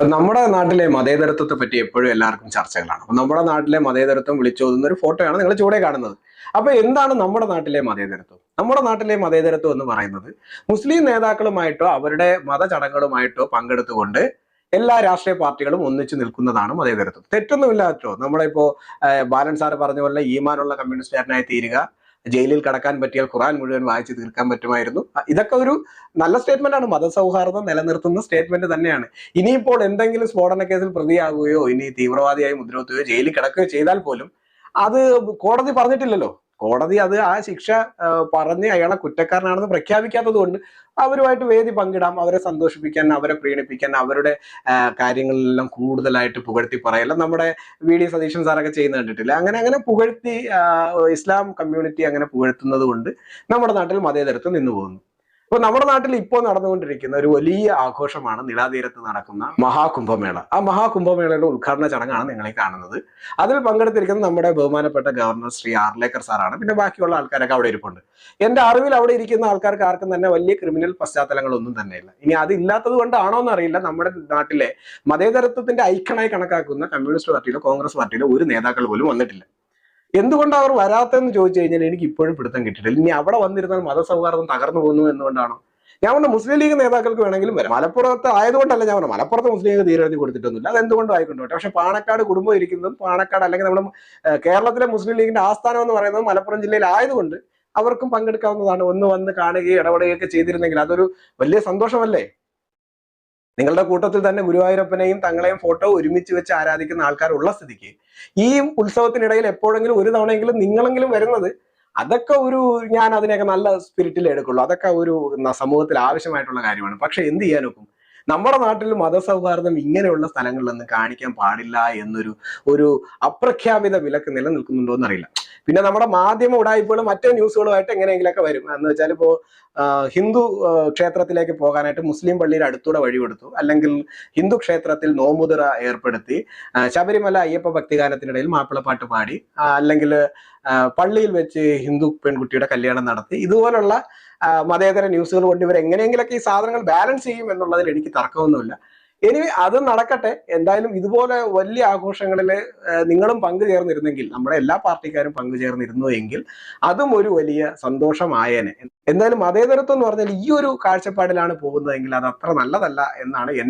നമ്മുടെ നാട്ടിലെ മതേതരത്വത്തെ പറ്റി എപ്പോഴും എല്ലാവർക്കും ചർച്ചകളാണ്. അപ്പൊ നമ്മുടെ നാട്ടിലെ മതേതരത്വം വിളിച്ചോതുന്ന ഒരു ഫോട്ടോയാണ് നിങ്ങൾ ചൂടെ കാണുന്നത്. അപ്പൊ എന്താണ് നമ്മുടെ നാട്ടിലെ മതേതരത്വം? നമ്മുടെ നാട്ടിലെ മതേതരത്വം എന്ന് പറയുന്നത് മുസ്ലിം നേതാക്കളുമായിട്ടോ അവരുടെ മതചടങ്ങുകളുമായിട്ടോ പങ്കെടുത്തുകൊണ്ട് എല്ലാ രാഷ്ട്രീയ പാർട്ടികളും ഒന്നിച്ചു നിൽക്കുന്നതാണ് മതേതരത്വം. തെറ്റൊന്നുമില്ലാട്ടോ. നമ്മളിപ്പോ ബാലൻ സാറ് പറഞ്ഞ പോലെ ഈമാനുള്ള കമ്മ്യൂണിസ്റ്റുകാരനായി തീരുക, ജയിലിൽ കടക്കാൻ പറ്റിയാൽ ഖുറാൻ മുഴുവൻ വായിച്ച് തീർക്കാൻ പറ്റുമായിരുന്നു. ഇതൊക്കെ ഒരു നല്ല സ്റ്റേറ്റ്മെന്റ് ആണ്. മതസൗഹാർദ്ദം നിലനിർത്തുന്ന സ്റ്റേറ്റ്മെന്റ് തന്നെയാണ്. ഇനിയിപ്പോൾ എന്തെങ്കിലും സ്ഫോടന കേസിൽ പ്രതിയാകുകയോ ഇനി തീവ്രവാദിയായി മുദ്രകുത്തുകയോ ജയിലിൽ കിടക്കുകയോ ചെയ്താൽ പോലും അത് കോടതി പറഞ്ഞിട്ടില്ലല്ലോ. കോടതി അത് ആ ശിക്ഷ പറഞ്ഞ് അയാളെ കുറ്റക്കാരനാണെന്ന് പ്രഖ്യാപിക്കാത്തത് കൊണ്ട് അവരുമായിട്ട് വേദി പങ്കിടാം, അവരെ സന്തോഷിപ്പിക്കാൻ, അവരെ പ്രീണിപ്പിക്കാൻ, അവരുടെ കാര്യങ്ങളിലെല്ലാം കൂടുതലായിട്ട് പുകഴ്ത്തി പറയല്ല. നമ്മുടെ സതീശൻ സാറൊക്കെ ചെയ്യുന്ന കണ്ടിട്ടില്ല. അങ്ങനെ അങ്ങനെ പുകഴ്ത്തി ഇസ്ലാം കമ്മ്യൂണിറ്റി അങ്ങനെ പുകഴ്ത്തുന്നത് കൊണ്ട് നമ്മുടെ നാട്ടിൽ മതേതരത്വം നിന്നു പോകുന്നു. അപ്പൊ നമ്മുടെ നാട്ടിൽ ഇപ്പോൾ നടന്നുകൊണ്ടിരിക്കുന്ന ഒരു വലിയ ആഘോഷമാണ് നിളാതീരത്ത് നടക്കുന്ന മഹാകുംഭമേള. ആ മഹാകുംഭമേളയുടെ ഉദ്ഘാടന ചടങ്ങാണ് നിങ്ങളെ കാണുന്നത്. അതിൽ പങ്കെടുത്തിരിക്കുന്നത് നമ്മുടെ ബഹുമാനപ്പെട്ട ഗവർണർ ശ്രീ ആർലേക്കർ സാറാണ്. പിന്നെ ബാക്കിയുള്ള ആൾക്കാരൊക്കെ അവിടെ ഇരിപ്പുണ്ട്. എന്റെ അറിവിൽ അവിടെ ഇരിക്കുന്ന ആൾക്കാർക്ക് ആർക്കും തന്നെ വലിയ ക്രിമിനൽ പശ്ചാത്തലങ്ങളൊന്നും തന്നെയില്ല. ഇനി അതില്ലാത്തത് കൊണ്ടാണോ എന്നറിയില്ല, നമ്മുടെ നാട്ടിലെ മതേതരത്വത്തിന്റെ ഐക്കണായി കണക്കാക്കുന്ന കമ്മ്യൂണിസ്റ്റ് പാർട്ടിയിലോ കോൺഗ്രസ് പാർട്ടിയിലോ ഒരു നേതാക്കൾ പോലും വന്നിട്ടില്ല. എന്തുകൊണ്ട് അവർ വരാത്തെന്ന് ചോദിച്ചു കഴിഞ്ഞാൽ എനിക്ക് ഇപ്പോഴും പിടുത്തം കിട്ടിയിട്ടില്ല. ഇനി അവിടെ വന്നിരുന്നാൽ മതസൗഹാർദ്ദം തകർന്നു പോകുന്നു എന്നുകൊണ്ടാണോ? ഞാൻ പറഞ്ഞ മുസ്ലിം ലീഗ് നേതാക്കൾക്ക് വേണമെങ്കിലും വരാം. മലപ്പുറത്ത് ആയതുകൊണ്ടല്ല ഞാൻ പറഞ്ഞത്. മലപ്പുറത്ത് മുസ്ലിം ലീഗ് തീരെഴുതി കൊടുത്തിട്ടൊന്നുമില്ല, അത് എന്തുകൊണ്ടും ആയിക്കൊണ്ടോട്ടെ. പക്ഷെ പാണക്കാട് കുടുംബം ഇരിക്കുന്നതും പാണക്കാട് അല്ലെങ്കിൽ നമ്മുടെ കേരളത്തിലെ മുസ്ലിം ലീഗിന്റെ ആസ്ഥാനം എന്ന് പറയുന്നത് മലപ്പുറം ജില്ലയിൽ ആയതുകൊണ്ട് അവർക്കും പങ്കെടുക്കാവുന്നതാണ്. ഒന്ന് വന്ന് കാണുകയും ഇടപെടുകയൊക്കെ ചെയ്തിരുന്നെങ്കിൽ അതൊരു വലിയ സന്തോഷമല്ലേ? നിങ്ങളുടെ കൂട്ടത്തിൽ തന്നെ ഗുരുവായൂരപ്പനെയും തങ്ങളെയും ഫോട്ടോ ഒരുമിച്ച് വെച്ച് ആരാധിക്കുന്ന ആൾക്കാരുള്ള സ്ഥിതിക്ക് ഈ ഉത്സവത്തിനിടയിൽ എപ്പോഴെങ്കിലും ഒരു തവണയെങ്കിലും നിങ്ങളെങ്കിലും വരുന്നത്, അതൊക്കെ ഒരു, ഞാൻ അതിനെയൊക്കെ നല്ല സ്പിരിറ്റിൽ എടുക്കുള്ളൂ. അതൊക്കെ ഒരു സമൂഹത്തിൽ ആവശ്യമായിട്ടുള്ള കാര്യമാണ്. പക്ഷെ എന്ത് ചെയ്യാനൊക്കും? നമ്മുടെ നാട്ടിൽ മതസൗഹാർദ്ദം ഇങ്ങനെയുള്ള സ്ഥലങ്ങളിലൊന്നും കാണിക്കാൻ പാടില്ല എന്നൊരു ഒരു അപ്രഖ്യാപിത വിലക്ക് നിലനിൽക്കുന്നുണ്ടോ എന്നറിയില്ല. പിന്നെ നമ്മുടെ മാധ്യമ ഉടായ്പകളും മറ്റു ന്യൂസുകളുമായിട്ട് എങ്ങനെയെങ്കിലൊക്കെ വരും. എന്ന് വെച്ചാൽ ഇപ്പോ ഹിന്ദു ക്ഷേത്രത്തിലേക്ക് പോകാനായിട്ട് മുസ്ലിം പള്ളിയുടെ അടുത്തൂടെ വഴി കൊടുത്തു, അല്ലെങ്കിൽ ഹിന്ദു ക്ഷേത്രത്തിൽ നോമ്പുതുറ ഏർപ്പെടുത്തി, ശബരിമല അയ്യപ്പ ഭക്തിഗാനത്തിനിടയിൽ മാപ്പിളപ്പാട്ട് പാടി, അല്ലെങ്കിൽ പള്ളിയിൽ വെച്ച് ഹിന്ദു പെൺകുട്ടിയുടെ കല്യാണം നടത്തി, ഇതുപോലുള്ള മതേതര ന്യൂസുകൾ കൊണ്ട് ഇവർ എങ്ങനെയെങ്കിലൊക്കെ ഈ സാധനങ്ങൾ ബാലൻസ് ചെയ്യും എന്നുള്ളതിൽ എനിക്ക് തർക്കമൊന്നുമില്ല. ഇനി അത് നടക്കട്ടെ. എന്തായാലും ഇതുപോലെ വലിയ ആഘോഷങ്ങളിൽ നിങ്ങളും പങ്കുചേർന്നിരുന്നെങ്കിൽ, നമ്മുടെ എല്ലാ പാർട്ടിക്കാരും പങ്കുചേർന്നിരുന്നു എങ്കിൽ അതും ഒരു വലിയ സന്തോഷമായേനെ. എന്തായാലും മതേതരത്വം എന്ന് പറഞ്ഞാൽ ഈ ഒരു കാഴ്ചപ്പാടിലാണ് പോകുന്നതെങ്കിൽ അത് അത്ര നല്ലതല്ല എന്നാണ് എന്റെ